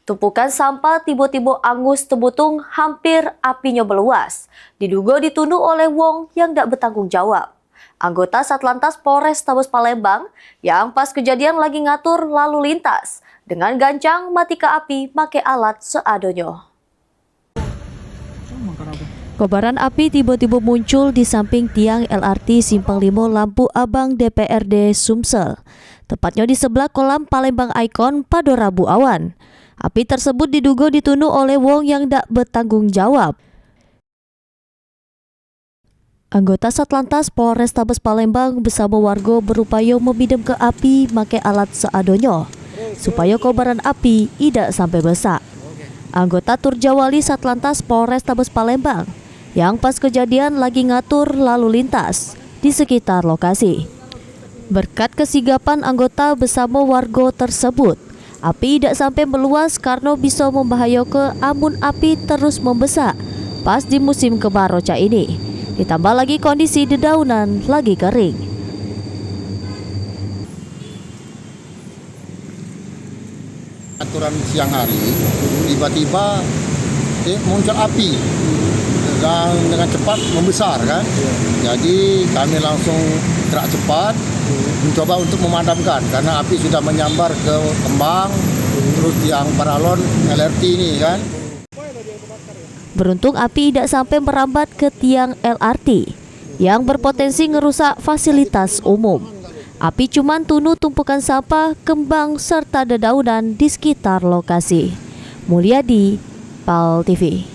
Tumpukan sampah tiba-tiba angus tebutung hampir apinya meluas. Diduga dituduh oleh wong yang tak bertanggung jawab. Anggota Satlantas Polrestabes Palembang yang pas kejadian lagi ngatur lalu lintas. Dengan gancang mati ke api make alat seadanya. Kobaran api tiba-tiba muncul di samping tiang LRT Simpang Limo Lampu Abang DPRD Sumsel. Tepatnya di sebelah kolam Palembang Icon pada Rabu awan. Api tersebut diduga dituduh oleh wong yang tak bertanggung jawab. Anggota Satlantas Polrestabes Palembang bersama warga berupaya memadam ke api make alat seadanya supaya kobaran api tidak sampai besar. Anggota Turjawali Satlantas Polrestabes Palembang yang pas kejadian lagi ngatur lalu lintas di sekitar lokasi. Berkat kesigapan anggota bersama warga tersebut, api tidak sampai meluas karena bisa membahayakan amun api terus membesar pas di musim kemarau ini. Ditambah lagi kondisi dedaunan lagi kering. Aturan siang hari, tiba-tiba muncul api dan dengan cepat membesar kan. Jadi kami langsung gerak cepat mencoba untuk memadamkan karena api sudah menyambar ke kembang terus tiang paralon LRT ini kan. Beruntung api tidak sampai merambat ke tiang LRT yang berpotensi ngerusak fasilitas umum. Api cuma tunuh tumpukan sampah, kembang, serta dedaunan di sekitar lokasi. Mulyadi, PAL TV.